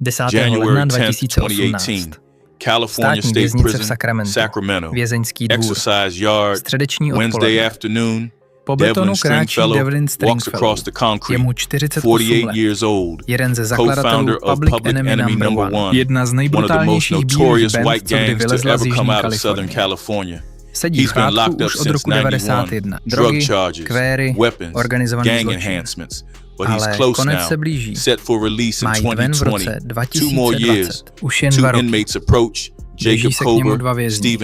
10. ledna 2018. Státní věznice v Sacramento. Vězeňský dvůr. Středeční odpoledne. Po betonu kráčí Devlin Stringfellow. Je mu 48 let. Jeden ze zakladatelů Public Enemy No. 1. Jedna z nejbrutálnějších bílých band, co kdy vylezla z jižní Kalifornie. Sedí v chátku už od roku 91. Drogy, kvéry, organizovaný zločin. Ale konec se blíží. Mají ven v roce 2020. Už jen 2 roky. Blíží se k němu 2 vězni.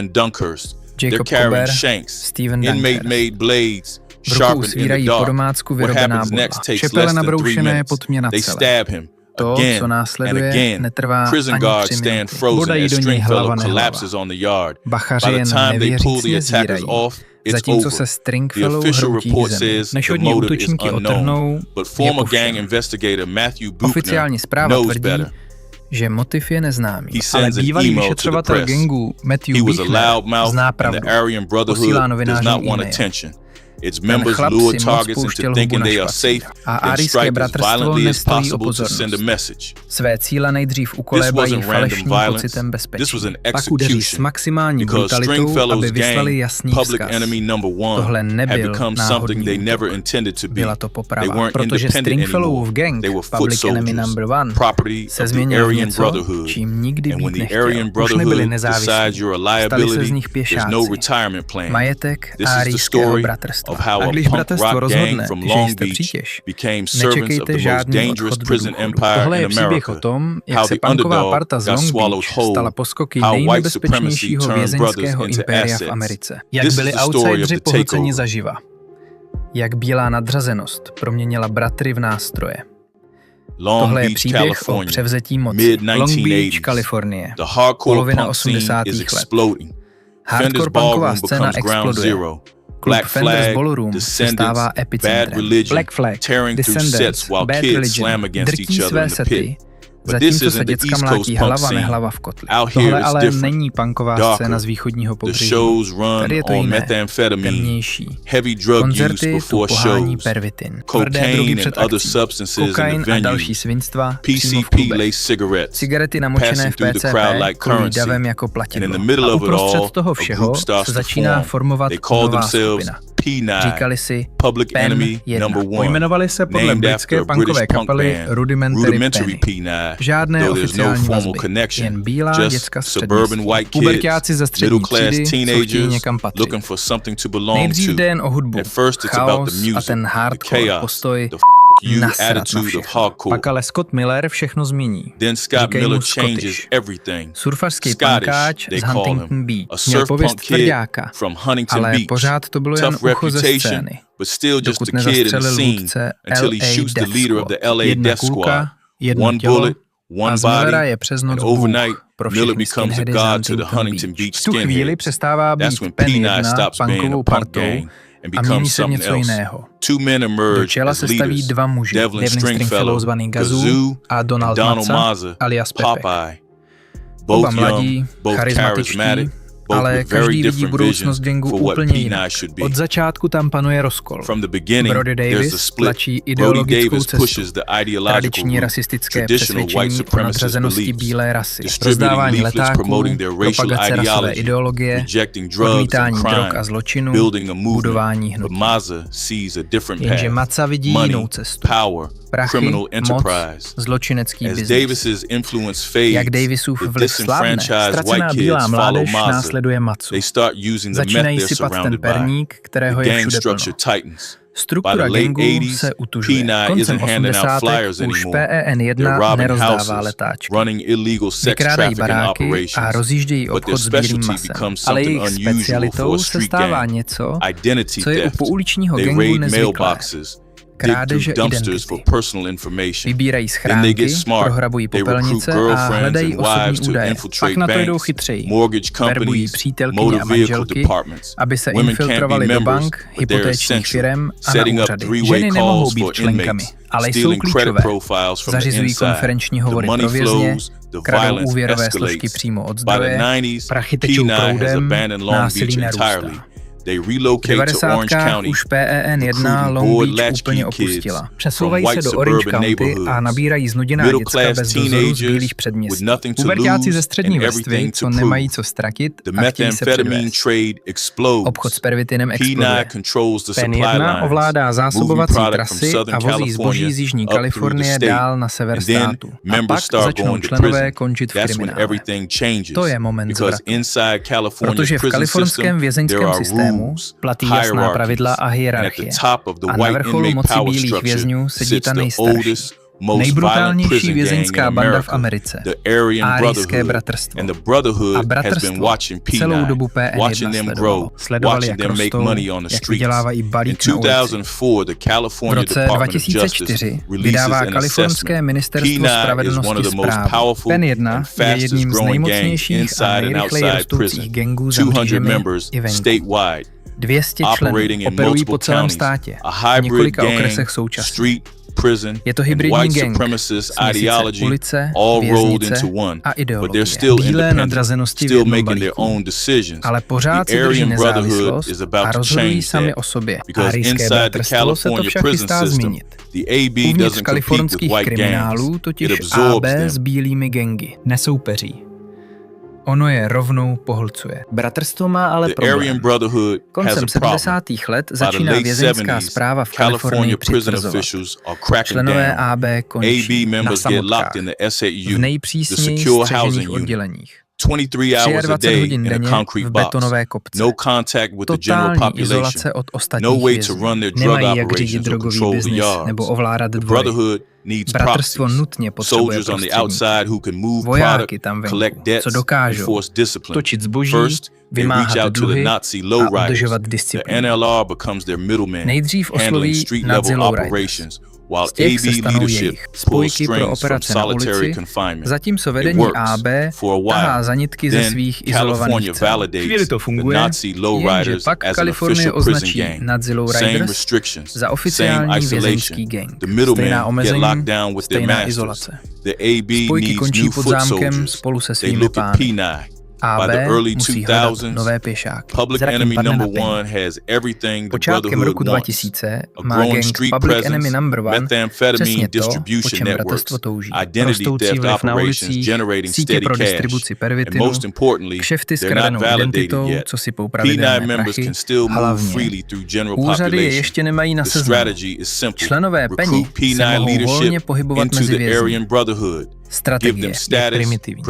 Jacob Cober, Steven Dunker. V rukou svírají po domácku vyrobená bodla. Čepele nabroušené pod mě na celé. To, co následuje, netrvá ani 3 minuty. Bodají do něj hlava nehlava. Bachaři jen nevěřícně zírají. Zatímco se Stringfellow hroutí k zemi. Než od něj útočníky otrhnou, je povšel. Oficiální zpráva tvrdí, že motiv je neznámý. Ale bývalý vyšetřovatel gangů Matthew Bichler zná pravdu. Posílá novinářům e-mail. Ten chlap si moc pouštěl hubu na špaci a Aryjské bratrstvo nestojí o pozornost. Své cíle nejdřív ukolébají falešným pocitem bezpečí. Pak udeří s maximální brutalitou, aby vyslali jasný vzkaz. Tohle nebyl náhodný útok. Byla to poprava, protože Stringfellowův gang, Public Enemy No. 1, se změnil v něco, čím nikdy být nechtěl. Už nebyli nezávislí, stali se z nich pěšáci. Majetek Aryjského bratrstva. A když bratrstvo rozhodne, že jste přítěž, nečekejte žádný odchod do důchodu. Tohle je příběh o tom, jak se punková parta z Long Beach stala poskoky nejnebezpečnějšího vězeňského impéria v Americe. Jak byli outsideri pohlceni zaživa. Jak bílá nadřazenost proměnila bratry v nástroje. Tohle je příběh o převzetí moci. Long Beach, Kalifornie. Polovina 80. let. Hardcore punková scéna exploduje. Klub Fenders Ballroom se stává epicentrem. Black Flag, Descendants, Bad Religion drtí své sety, zatímco se děcka mlátí hlava nehlava v kotli. Tohle ale není punková scéna z východního pobřeží. Tady je to jiné, temnější. Koncerty tu pohání pervitin, tvrdé drogy před akcí, kokain a další svinstva přímo v klubech. Cigarety namočené v PCP kolují davem jako platinlo. A uprostřed toho všeho se začíná formovat nová skupina. Říkali si PEN 1. Pojmenovali se podle britské punkové kapely Rudimentary Penny. Žádné oficiální vazby, jen bílá děcka střední. Puberťáci ze střední třídy, co chtějí někam patřit. Nejdřív jde jen o hudbu, chaos a ten hardcore postoj nasrat na všechno. Pak ale Scott Miller všechno změní. Říkají mu Scottish. Surfařský punkáč z Huntington Beach. Měl pověst tvrďáka, ale pořád to bylo jen ucho ze scény. Dokud nezastřelil vůdce LA Death Squad. Jedna kulka, jedno tělo a z Millera je přes noc bůh pro všechny skinheady z Huntington Beach. V tu chvíli přestává být PEN 1 punkovou partou a mění se v něco jiného. Do čela se staví 2 muži, Devlin Stringfellow zvaný Gazoo a Donald Maza alias Pepe. Oba mladí, charismatičtí, ale každý vidí budoucnost gangu úplně jinak. Od začátku tam panuje rozkol. Brody Davis tlačí ideologickou cestu, tradiční rasistické přesvědčení o nadřazenosti bílé rasy, rozdávání letáků, propagace rasové ideologie, odmítání drog a zločinu, budování hnutí. Jenže Maza vidí jinou cestu. Prachy, moc, zločinecký biznis. Jak Davisův vliv slávne, ztracená bílá mládež následuje Mazu. Začínají sypat ten perník, kterého je všude plno. Struktura gangů se utužuje. Koncem 80. už PEN 1 nerozdává letáčky. Vykrádají baráky a rozjíždějí obchod s bílým masem. Ale jejich specialitou se stává něco, co je u pouličního gangu nezvyklé. Krádeže identity. Vybírají schránky, prohrabují popelnice a hledají osobní údaje. Pak na to jdou chytřeji. Verbují přítelkyně a manželky, aby se infiltrovali do bank, hypotéčních firem a na úřady. Ženy nemohou být členkami, ale jsou klíčové. Zařizují konferenční hovory pro vězně, kradou úvěrové složky přímo od zdroje, prachy tečou proudem, násilí narůstá. V 90. už PEN 1 Long Beach úplně opustila. Přesouvají se do Orange County a nabírají znuděná děcka bez dozoru z bílých předměstí. Puberťáci ze střední vrstvy, co nemají co ztratit a chtějí se předvést. Obchod s pervitinem exploduje. PEN 1 ovládá zásobovací trasy a vozí zboží z jižní Kalifornie dál na sever státu. A pak začnou členové končit v kriminále. To je moment zvratu. Protože v kalifornském vězeňském systému platí jasná pravidla a hierarchie. A na vrcholu moci bílých vězňů sedí ta nejstarší, nejbrutálnější vězeňská banda v Americe, Áryjské bratrstvo. A bratrstvo celou dobu PN 1 sledovali, jak rostou, jak vydělávají balík na ulici. V roce 2004 vydává kalifornské ministerstvo spravedlnosti zprávu. PEN 1 je jedním z nejmocnějších a nejrychleji rostoucích gangů za mřížemi i venku. 200 členů operují po celém státě, v několika okresech současně. Je to hybridní gang, směsice ulice, věznice a ideologie. Bílé nadrazenosti v jednom balíku. Ale pořád si drží nezávislost a rozhodují sami o sobě. Áryjské bratrstvo se to však chystá změnit. Uvnitř kalifornských kriminálů totiž AB s bílými gangy nesoupeří. Ono je rovnou pohlcuje. Bratrstvo má ale problém. Koncem 70. let začíná vězeňská správa v Kalifornii přitvrzovat. Členové AB končí na samotkách, v nejpřísněji střežených odděleních. 23 hodin denně v betonové kopce. Totální izolace od ostatních vězňů. Nemají jak řídit drogový biznis nebo ovládat dvory. Bratrstvo nutně potřebuje prostředníky. Vojáky tam venku, co dokážou točit zboží, vymáhat dluhy a udržovat disciplínu. Nejdřív osloví Nazi lowriders. Z těch se stanou jejich spojky pro operace na ulici, zatímco vedení AB tahá za nitky ze svých izolovaných cel. Chvíli to funguje, jenže pak Kalifornie označí Nazi lowriders za oficiální vězeňský gang. Stejná omezení, stejná izolace. Spojky končí pod zámkem spolu se svými pány. AB musí hledat nové pěšáky. Zrakem padne na peníze. Počátkem roku 2000 má gang Public Enemy No. 1 přesně to, po čem bratrstvo touží. Rostoucí vliv na ulicích, sítě pro distribuci pervitinu, kšefty s kradenou identitou, co sypou pravidelné prachy, hlavně. Úřady je ještě nemají na seznamu. Členové PENi se mohou volně pohybovat mezi vězni. Strategie je primitivní.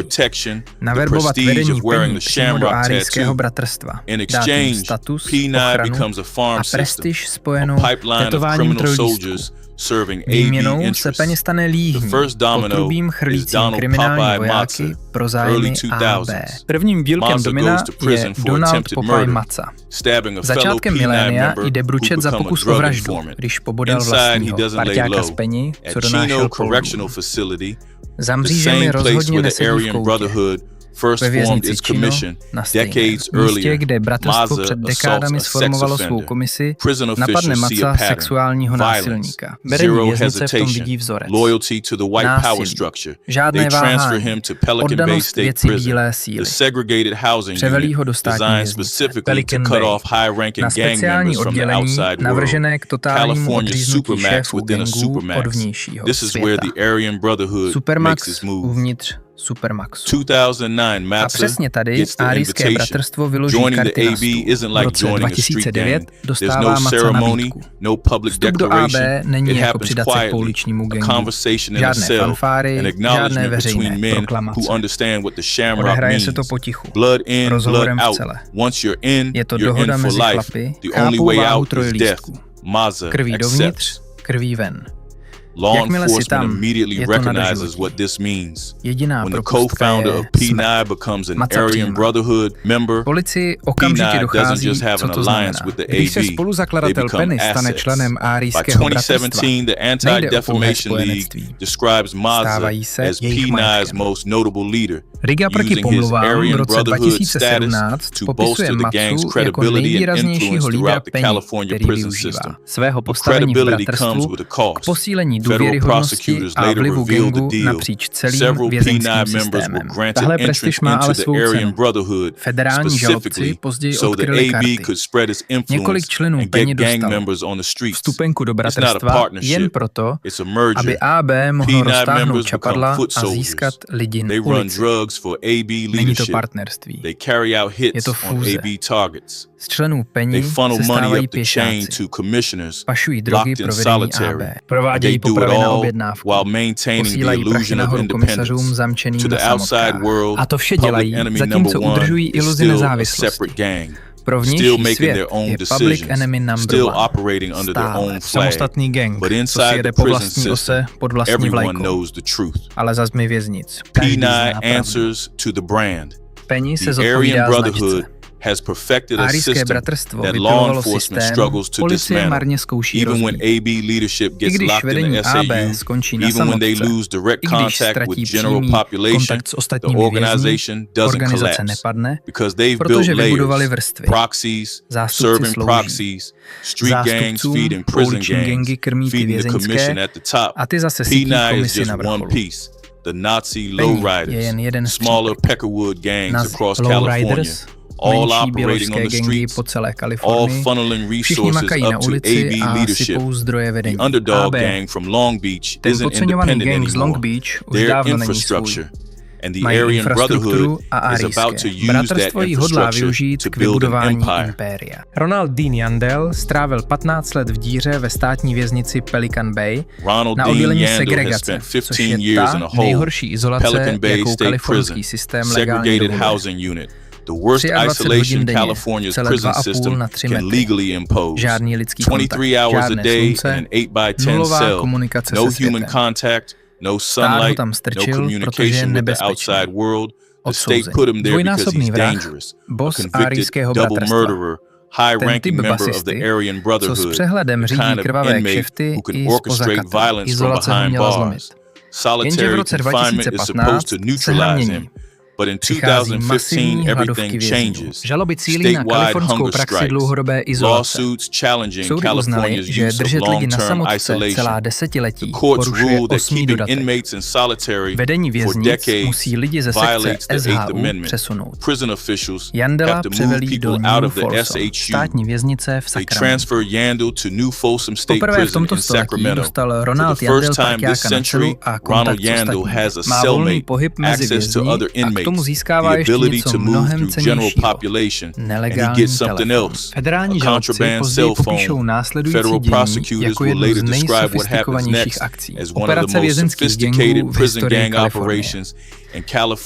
Naverbovat vedení PENi přímo do áryjského bratrstva. Dát jim status, ochranu a prestiž spojenou tetováním trojlístků. Výměnou se PENi stane líhní, potrubím chrlícím kriminální vojáky pro zájmy AB. Prvním dílkem domina je Donald Popeye Maca. Začátkem milénia jde bručet za pokus o vraždu, když pobodal vlastního parťáka z PENi, co donášel polů. Za mřížemi rozhodně nesedí v koutě. Ve věznici Čino na stejném místě, kde bratrstvo před dekádami sformovalo svou komisi, napadne Maca sexuálního násilníka. Vedení věznice v tom vidí vzorec. Násilí. Žádné váhání. Oddanost věci bílé síly. Převelí ho do státní věznice. Pelican Bay. Na speciální oddělení navržené k totálnímu odříznutí šéfů gangů od vnějšího světa. Supermax uvnitř Supermaxu. A přesně tady Áryjské bratrstvo vyloží karty na stůl. V roce 2009 dostává Maca nabídku. Vstup do AB není jako přidat se k pouličnímu gangu. Žádné fanfáry, žádné veřejné proklamace. Odehraje se to potichu, rozhovorem v cele. Je to dohoda mezi chlapy, chápou váhu trojlístků. Krví dovnitř, krví ven. Jakmile si tam, je to na doživotí. Jediná propustka je smrt. Maca přijímá. Policii okamžitě dochází, co to znamená. Když se spoluzakladatel PENi stane členem Áryjského bratrstva, nejde o pouhé spojenectví. Stávají se jejich majetkem. Riga proti pomluvám v roce 2017 popisuje Macu jako nejvýraznějšího lídra PENi, který využívá svého postavení v bratrstvu k posílení důvěryhodnosti a vlivu gangu napříč celým vězeňským systémem. Tahle prestiž má ale svou cenu. Federální žalobci později odkryli karty. Několik členů Penny dostalo vstupenku do bratrstva jen proto, aby AB mohlo roztáhnout čapadla a získat lidi na ulici. Není to partnerství. Je to fúze. Z členů Penny se stávají pěšáci. Pašují drogy pro vedení AB. Provádějí popravy na objednávku. Posílají prachy nahoru komisařům zamčeným na samotkách. A to vše dělají, zatímco udržují iluzi nezávislosti. Pro vnější svět je public enemy number one. Stále samostatný gang, co si jede po vlastní ose pod vlastní vlajkou. Ale za zdmi věznic. Každý zná pravdu. Penny se zodpovídá značce. Aryjské bratrstvo vyprovalo systém, policie marně zkouší rozbít. I když vedení AB skončí na samotce, i když ztratí přímý kontakt s ostatními vězni, organizace nepadne, protože vybudovali vrstvy. Zástupci slouží. Zástupcům pouliční gangy krmí ty vězeňské a ty zase sítí komisi na vrcholu. Penny je jen jeden z příkladů. Lowriders, menší bělošské gangy po celé Kalifornii, všichni makají na ulici a sypou zdroje vedení. AB, ten podceňovaný gang z Long Beach, už dávno není svůj. Mají infrastrukturu a aryjské. Bratrstvo ji hodlá využít k vybudování impéria. Ronald Dean Yandel strávil 15 let v díře ve státní věznici Pelican Bay na oddělení segregace, což je ta nejhorší izolace, jakou kalifornský systém legálně dovoluje. 23 hodin denně, celé 2,5 na 3 metry. Žádný lidský kontakt, žádné slunce, nulová komunikace se světem. Stát ho tam strčil, protože je nebezpečný. Odsouzený. Dvojnásobný vrah, boss aryjského bratrstva. Ten typ basisty, co s přehledem řídí krvavé kšefty i zpoza kater. Izolace ho měla zlomit. Jenže v roce 2015 se mění. Přichází masivní hladovky vězňů. Žaloby cílí na kalifornskou praxi dlouhodobé izolace. Soudy uznaly, že držet lidi na samotce celá desetiletí porušuje 8. dodatek. Vedení věznic musí lidi ze sekce SHU přesunout. Yandela převelí do New Folsom, státní věznice v Sacramentu. Poprvé v tomto století dostal Ronald Yandel parťáka na čelu a kontakt s ostatními. Má volný pohyb mezi vězni a k tomu získává ještě něco mnohem cennějšího. Nelegální telefon. Federální žalobci později popíšou následující dění jako jednu z nejsofistikovanějších akcí. Operace vězeňských gangů v historii Kalifornie.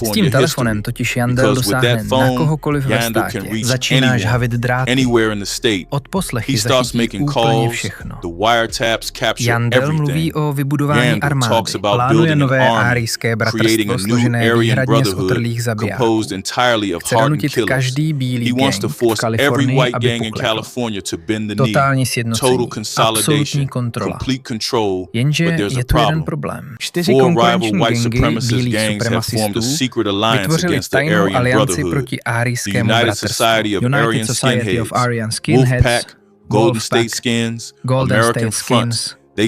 S tím telefonem totiž Yandel dosáhne na kohokoliv ve státě. Začíná žhavit dráty. Odposlechy zachytí úplně všechno. Yandel mluví o vybudování armády. Plánuje nové aryjské bratrstvo složené výhradně z otrlých zabijáků. Chce donutit každý bílý gang v Kalifornii, aby poklekl. Totální sjednocení, absolutní kontrola. Jenže je tu jeden problém. 4 konkurenční gangy bílých supremacistů vytvořili tajnou alianci proti aryjskému bratrstvu. United Society of Aryan Skinheads, Golden State Skins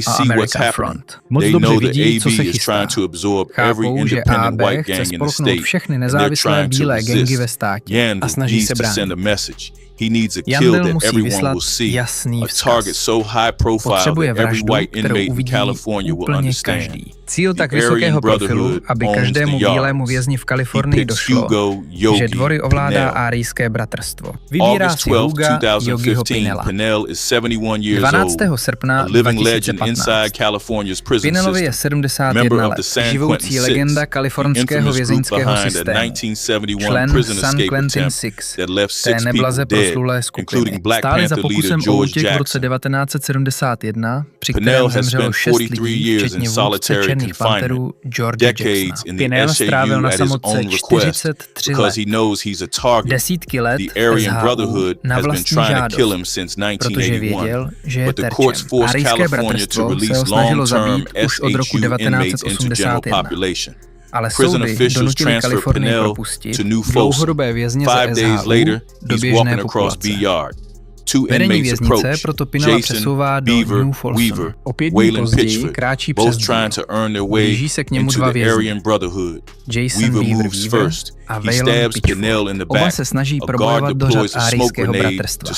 a American Front. Moc dobře vidí, co se chystá. Chápou, že AB chce spolknout všechny nezávislé bílé gangy ve státě a snaží se bránit. Yandel musí vyslat jasný vzkaz. Potřebuje vraždu, kterou uvidí úplně každý. Cíl tak vysokého profilu, aby každému bílému vězni v Kalifornii došlo, že dvory ovládá aryjské bratrstvo. Vybírá si Huga Yogiho Pinella. 12. srpna 2015. Pinellovi je 71 let, živoucí legenda kalifornského vězeňského systému. Člen San Quentin Six, té neblaze proslulé skupiny. Stáli za pokusem o útěk v roce 1971, při kterém zemřelo 6 lidí, včetně vůdce Černých panterů George Jacksona. Pinell strávil na samotce 43 let. Desítky let SHU na vlastní žádost, protože věděl, že je terčem. Aryjské bratrstvo se ho snažilo zabít už od roku 1981. Ale soudy donutili Kalifornii propustit dlouhodobé vězně ze SHU do běžné populace. Vedení věznice proto Pinela přesouvá do New Folsom. O 5 dní později kráčí přes díl. Blíží se k němu dva vězni, Jason Weaver a Waylon Pitchford. Oba se snaží probojovat do řad ARYJSKého bratrstva.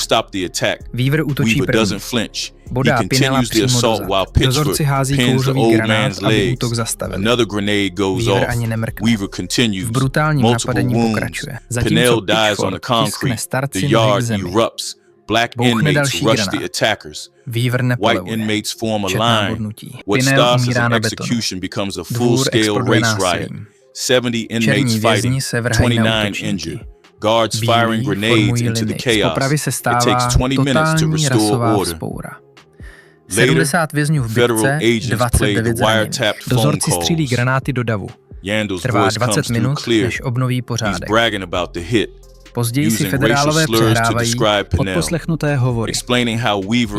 Weaver útočí první. Bodá Pinela přímo do zad. Dozorci hází kouřový granát, aby útok zastavili. Weaver ani nemrkne. V brutálním napadení pokračuje. Zatímco Pitchford tiskne starci nohy k zemi. Bouchne další granát. Weaver nepolevuje. Četná bodnutí. Pinel umírá na betonu. Dvůr exploduje násilím. Černí vězni se vrhají na útočníky. Bílí formují linii. Z popravy se stává totální rasová vzpoura. 70 vězňů v bitce, 29 zraněných. Dozorci střílí granáty do davu. Trvá 20 minut, než obnoví pořádek. Později si federálové přehrávají odposlechnuté hovory.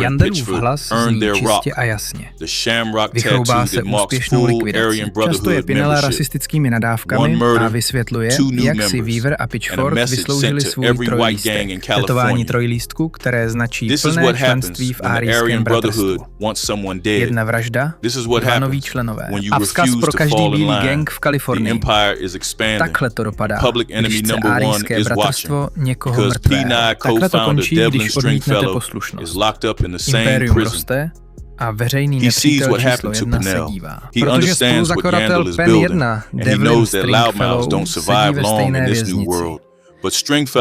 Jandelův hlas zní čistě a jasně. Vychloubá se úspěšnou likvidací. Často je Pinela rasistickými nadávkami a vysvětluje, jak si Weaver a Pitchford vysloužili svůj trojlístek. Tetování trojlístku, které značí plné členství v ARYJském bratrstvu. Jedna vražda, dva noví členové. A vzkaz pro každý bílý gang v Kalifornii. Takhle to dopadá, když chce ARYJské bratrstvo někoho mrtvého. Takhle to končí, když odmítnete poslušnost. Impérium roste a veřejný nepřítel číslo 1 se dívá. Protože spoluzakladatel PEN 1, Devlin Stringfellow, sedí ve stejné věznici.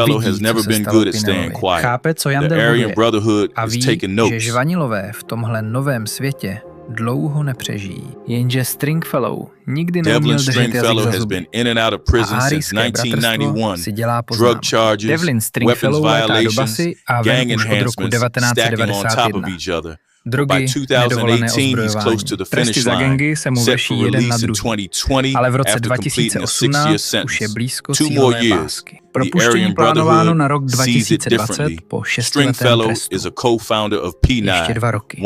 Vidí, co se stalo Pinelovi. Chápe, co Jandel buduje a ví, že žvanilové v tomhle novém světě dlouho nepřežijí. Jenže Stringfellow nikdy neuměl držet jazyk za zuby. A ARYJské bratrstvo si dělá poznám. Devlin Stringfellow létá do basy a ven už od roku 1991. Drogy, nedovolené ozbrojování. Tresty za gangy se mu vrší jeden na druhý. Ale v roce 2018 už je blízko cílové pásky. Propuštění plánováno na rok 2020 po 6letém trestu. Ještě 2 roky.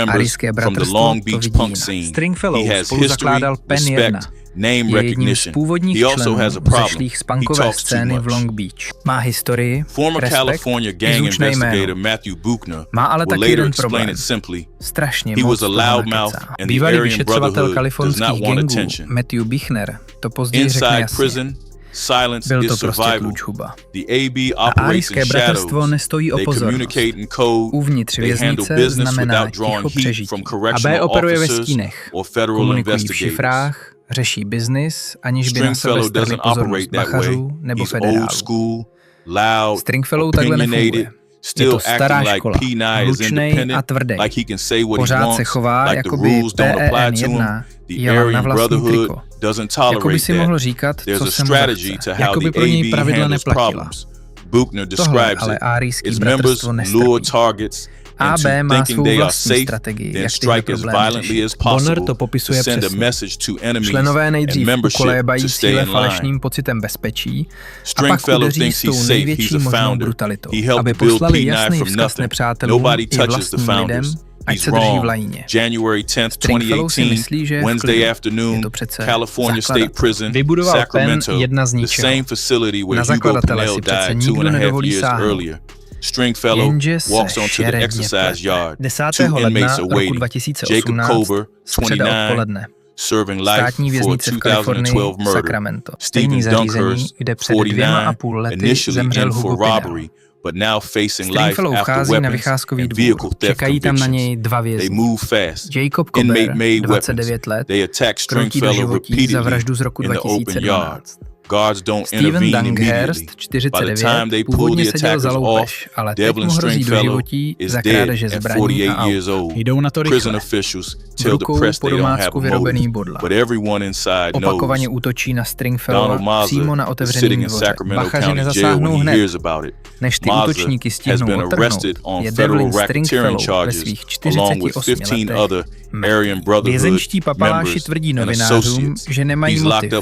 ARYJské bratrstvo to vidí jinak. Stringfellow spoluzakládal PEN 1. Je jedním z původních členů vzešlých z punkové scény v Long Beach. Má historii, respekt i zvučné jméno. Má ale taky jeden problém. Strašně moc toho nakecá. Bývalý vyšetřovatel kalifornských gangů Matthew Bichner to později řekne jasně. Byl to prostě klůčhuba. A ARYJské bratrstvo nestojí o pozornost. Uvnitř věznice znamená ticho přežití. A B operuje ve stínech. Komunikují v šifrách, řeší biznis, aniž by na sebe strhli pozornost bachařů nebo federálů. Stringfellow takhle nefunguje. Je to stará škola, hlučnej a tvrdý. Pořád se chová, jako by PEN 1 jela na vlastní triko. Jako by si mohl říkat, co se mu zachce. Jako by pro něj pravidla neplatila. Tohle ale ARYJské bratrstvo nestrpí. AB má svou vlastní strategii, jak tyhle problémy řešit. Bonner to popisuje přesně. Členové nejdřív ukolébají cíle falešným pocitem bezpečí a pak udeří s tou největší možnou brutalitou, aby poslali jasný vzkaz nepřátelům i vlastním lidem, ať se drží v lajině. Stringfellow si myslí, že je v klidu. Je to přece zakladatel. Vybudoval PEN 1 z ničeho. Na zakladatele si přece nikdo nedovolí sáhnout. Jenže se šeredně plete. 10. ledna roku 2018, středa odpoledne. Státní věznice v Kalifornii, Sacramento. Stejný zařízení, kde před 2,5 lety zemřel Hugo Pinel. Stringfellow vchází na vycházkový dvůr. Čekají tam na něj 2 vězni. Jacob Cober, 29 let, krotí do životí za vraždu z roku 2012. Steven Dunghurst, 49, původně seděl za loupež, ale teď mu hrozí do životí za krádeže zbraní a aut. Jdou na to rychle. V rukou po domácku vyrobený bodla. Opakovaně útočí na Stringfellowa přímo na otevřeném dvoře. Bachaři nezasáhnou hned. Než ty útočníky stihnou odtrhnout, je Devlin Stringfellow ve svých 48 letech. Vězeňští papaláši tvrdí novinářům, že nemají motiv,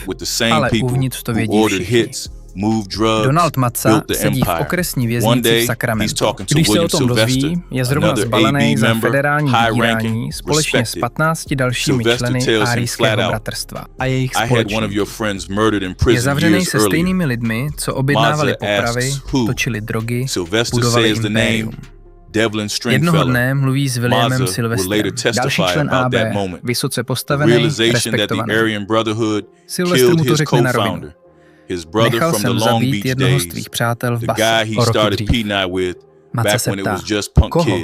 ale uvnitř to vědí všichni. Donald Matza sedí v okresní věznici v Sacramentu. Když se o tom dozví, je zrovna zbalený za federální vydírání společně s 15 dalšími členy ARYJSKého bratrstva a jejich společníky. Je zavřený se stejnými lidmi, co objednávali popravy, točili drogy, budovali impérium. Jednoho dne mluví s Williamem Sylvestrem, další člen AB, vysoce postavený, respektovaný. Sylvester mu to řekne na rovinu. Nechal jsem zabít jednoho z tvých přátel v base o roky dřív. Matza se ptá, koho?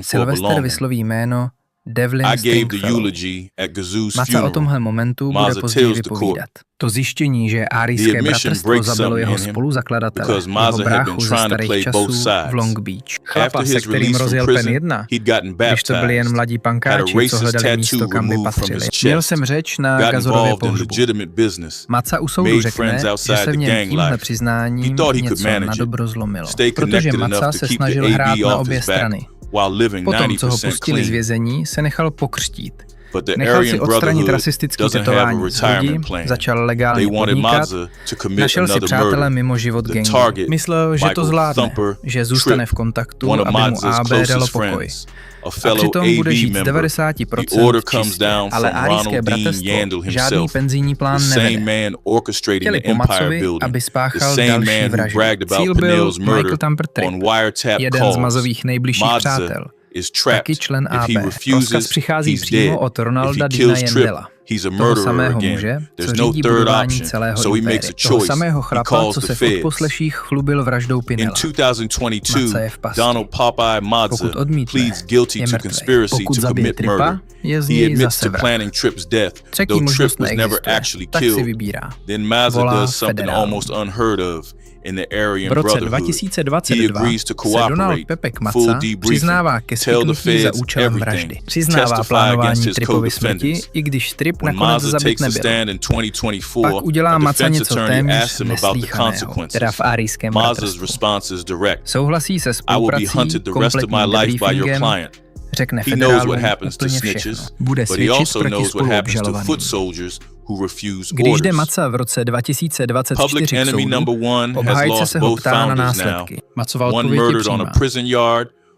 Sylvester vysloví jméno Devlin Stringfellow. Matza o tomhle momentu bude později vypovídat. To zjištění, že ARYJské bratrstvo zabilo jeho spoluzakladatele, jeho bráchu ze starých časů v Long Beach. Chlapa, se kterým rozjel PEN 1, když to byli jen mladí pankáči, co hledali místo, kam by patřili. Měl jsem řeč na Gazorově pohřbu. Matza u soudu řekne, že se v něm tímhle přiznáním něco na dobro zlomilo, protože Matza se snažil hrát na obě strany. Potom, co ho pustili z vězení, se nechal pokřtít. Nechal si odstranit rasistický tetování z hrudi, začal legálně podnikat, našel si přátele mimo život gangu. Myslel, že to zvládne, že zůstane v kontaktu, aby mu AB dalo pokoj. A přitom bude žít z 90% čistě. Ale ARYJské bratrstvo žádný penzijní plán nevede. Chtěli po Matzovi, aby spáchal další vraždy. Cíl byl Michael Tamper Trip, jeden z Mazzových nejbližších přátel. Taky člen AB. Rozkaz přichází přímo od Ronalda Deana Yandela, toho samého muže, co řídí budování celého impéria. Toho samého chlapa, co se v odposleších chlubil vraždou Pinella. Matza je v pasti. Pokud odmítne, je mrtvý. Pokud zabije Tripa, je z něj zase vrah. Třetí možnost neexistuje, tak si vybírá. Volá federálního. V roce 2022 se Donald Pepek Matza přiznává ke spiknutí za účelem vraždy. Přiznává plánování Tripovy smrti, i když Trip nakonec zabit nebyl. Pak udělá Matza něco téměř neslýchaného, teda v ARYJském bratrstvu. Souhlasí se spoluprací, kompletním debriefingem, řekne federálům úplně všechno. Bude svědčit proti spoluobžalovaným. Když jde Matza v roce 2024 k soudu, obhájce se ho ptá na následky. Matzova odpověď je přímá.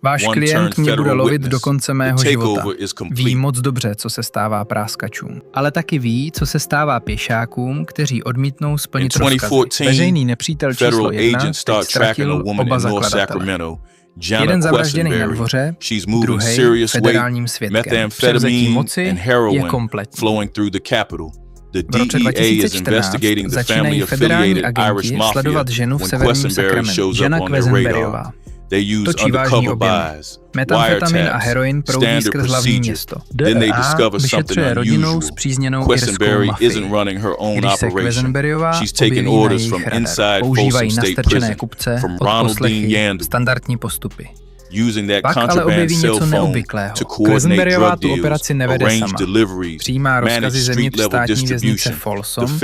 Váš klient mě bude lovit do konce mého života. Ví moc dobře, co se stává práskačům. Ale taky ví, co se stává pěšákům, kteří odmítnou splnit rozkazy. Veřejný nepřítel číslo 1 teď ztratil oba zakladatele. Jeden zavražděný na dvoře, druhý federálním svědkem. Převzetí moci je kompletní. V roce 2014 začínají federální agenti sledovat ženu v severním Sacramentu, žena Quesenberryová. Točí vážný objemy. Metamfetamin a heroin proudí skrz hlavní město. DEA vyšetřuje rodinou spřízněnou irskou mafii. Když se Quesenberryová objeví na jejich radar, používají nastrčené kupce, odposlechy, standardní postupy. Pak ale objeví něco neobvyklého. Quesenberryová tu operaci nevede sama. Přijímá rozkazy zevnitř státní věznice Folsom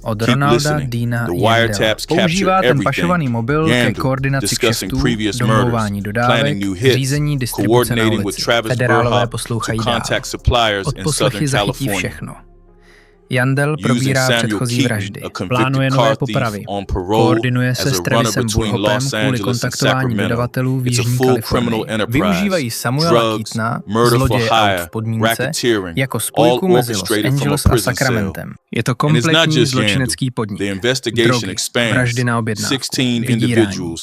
od Ronalda Deana Yandela. Používá ten pašovaný mobil ke koordinaci kšeftů, domlouvání dodávek, řízení distribuce na ulici. Federálové poslouchají dál. Odposlechy zachytí všechno. Yandel probírá předchozí vraždy, plánuje nové popravy, koordinuje se s Travisem Burhopem kvůli kontaktování dodavatelů v Jižní Kalifornii. Využívají Samuela Keatona, zloděje aut v podmínce, jako spojku mezi Los Angeles a Sacramentem. Je to kompletní zločinecký podnik. Drogy, vraždy na objednávku, vydírání.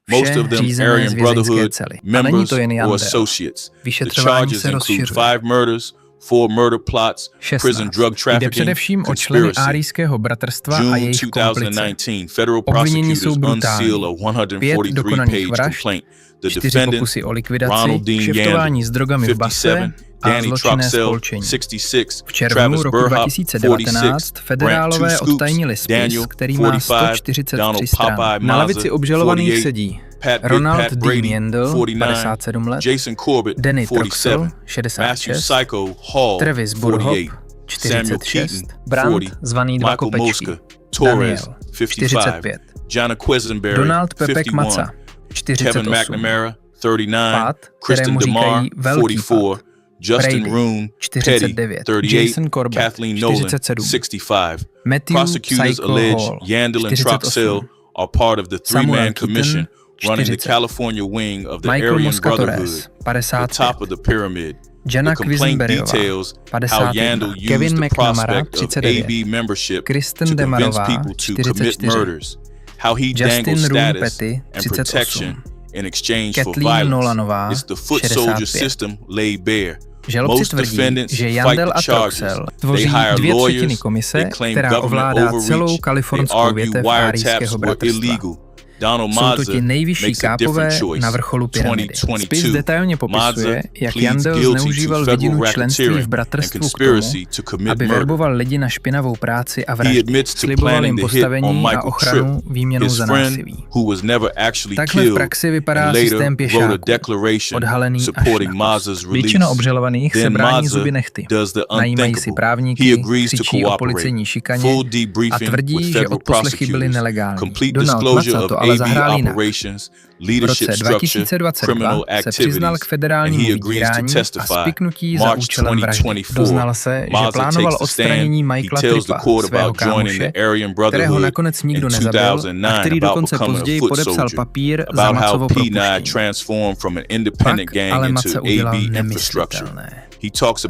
Vše řízené z vězeňské cely. A není to jen Yandel. Vyšetřování se rozšiřuje. 16. Jde především o členy ARYJského bratrstva a jejich komplice. Obvinění jsou brutální. 5 dokonaných vražd, 4 pokusy o likvidaci, kšeftování s drogami v base a zločinné spolčení. V červnu roku 2019 federálové odtajnili spis, který má 143 stran. Na lavici obžalovaných sedí Ronald Dean Yandel, 57 let, Danny Troxell, 66, Travis Burhop, 46, Brandt, zvaný Dva kopečky, Daniel, 45, Donald Pepek Matza, 48, Pat, kterému říkají Velký Pat, Justin Roon, Petty, 38, Jason Corbett, Kathleen Nolan, 47, 65. Matthew Prosecutors Psycho allege Hall, Yandel and 48, Troxell are part of the three-man Keaton, commission running the 40, California wing of the Michael Aryan Muscatores, Brotherhood, the top of the pyramid. Jenna The complaint Quisenberryová, details how 51, Yandel Kevin used the McNamara, prospect of 39, AB membership Kristen to convince Demarová, people to 44, commit murders, how he dangled Justin Roon status Petty, and 38, protection in exchange for Kathleen violence. Nolanová, It's the foot soldier 65. system laid bare. Žalobci Most tvrdí, defendants že fight Yandel the a charges. Troxell They tvoří hire 2/3 lawyers, komise, they claim která government ovládá overreach, celou they kalifornskou argue větev wiretaps Áryjského were bratrstva. illegal. Donald Jsou to Mazza ti nejvyšší makes a kápové different choice. na vrcholu pyramidy. 2022, Spis detailně popisuje, jak Yandel zneužíval vidinu členství v bratrstvu k tomu, aby verboval lidi na špinavou práci a vraždy. Sliboval jim postavení a ochranu výměnou za násilí. Takhle v praxi vypadá systém pěšáků, odhalený až na kost. Většina obžalovaných se brání zuby nehty. Najímají si právníky, křičí o policejní šikaně a tvrdí, že odposlechy byly nelegální. Donald Mazza to ale zahrál jinak. V roce 2022 se přiznal k federálnímu vydírání a spiknutí za účelem vraždy. Doznal se, že plánoval odstranění Michaela Trippa, svého kámoše, kterého nakonec nikdo nezabil a který dokonce později podepsal papír za Mazzovo propuštění. Pak ale Mazza udělal nemyslitelné.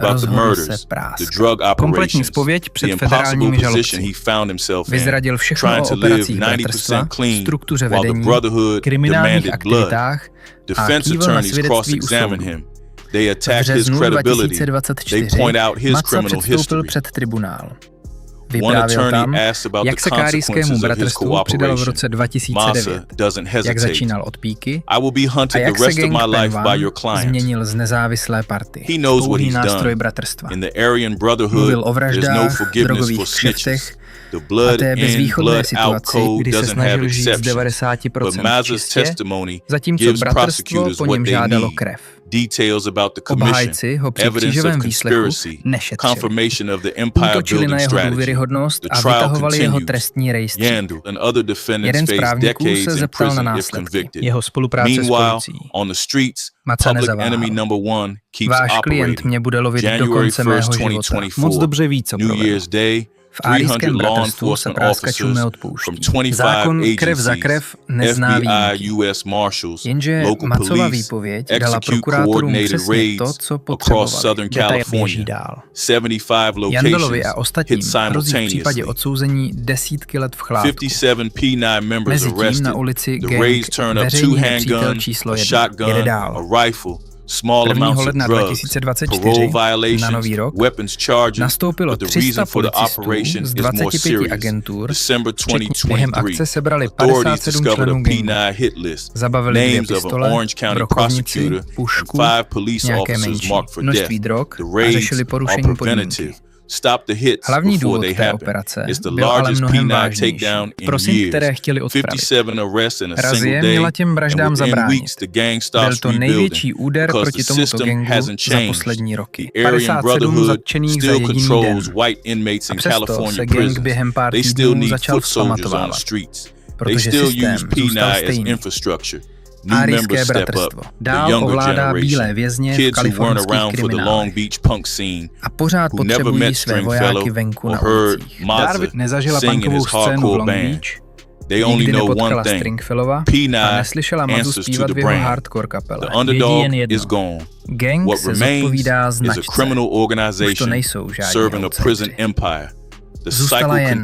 Rozhodl se prásk. Kompletní zpověď před federálními žalobci. Vyzradil všechno o operacích bratrstva, struktuře vedení, kriminálních aktivitách a kývil na svědectví u soudu. V březnu 2024 Mazza předstoupil před tribunál. Vyprávěl tam, jak se k Áryjskému bratrstvu přidal v roce 2009, jak začínal od píky a jak se gang PUNKOVY změnil z nezávislé party. Pouhý nástroj bratrstva. Mluvil o vraždách, drogových kšeftech a té bezvýchodné situaci, kdy se snažil žít z 90% čistě, zatímto bratrstvo po něm žádalo krev. Obhájci ho při křížovém výslechu nešetřili. Útočili na jeho důvěryhodnost a vytahovali jeho trestní rejstřík. Jeden z právníků se zeptal na následky. Jeho spolupráce s policií. Mazza nezaváhal. Váš klient mě bude lovit do konce mého života. Moc dobře ví, co provedl. V áryjském bratrstvu se práskačům neodpouští. Zákon krev za krev nezná výjimky. Jenže Mazzova výpověď dala prokurátorům přesně to, co potřebovali. Detail běží dál. Jandelovi a ostatním hrozí v případě odsouzení desítky let v chládku. Mezitím na ulici gang veřejný nepřítel číslo 1 jede dál. 1. ledna 2024 na Nový rok nastoupilo 300 policistů z 25 agentur, během akce sebrali 57 členů gangu. Zabavili 2 pistole, brokovnici, pušku, nějaké menší množství drog a řešili porušení podmínky. Hlavní důvod té operace byl ale mnohem vážnější. Prosím, které chtěli odpravit. Razie měla těm vraždám zabránit. Byl to největší úder proti tomuto gangu za poslední roky. 57 zatčených za jediný den. A přesto se gang během pár týdnů začal vzpamatovávat, protože systém zůstal stejný. Áryjské bratrstvo dál ovládá bílé vězně v kalifornských kriminálech a pořád potřebují své vojáky venku na ulicích. Darwin nezažila punkovou scénu v Long Beach, nikdy nepotkala Stringfellova a neslyšela Mazzu zpívat v jeho hardcore kapele. Vědí jen jedno. Gang se zodpovídá značce. Už to nejsou žádní outsideri. Zůstala jen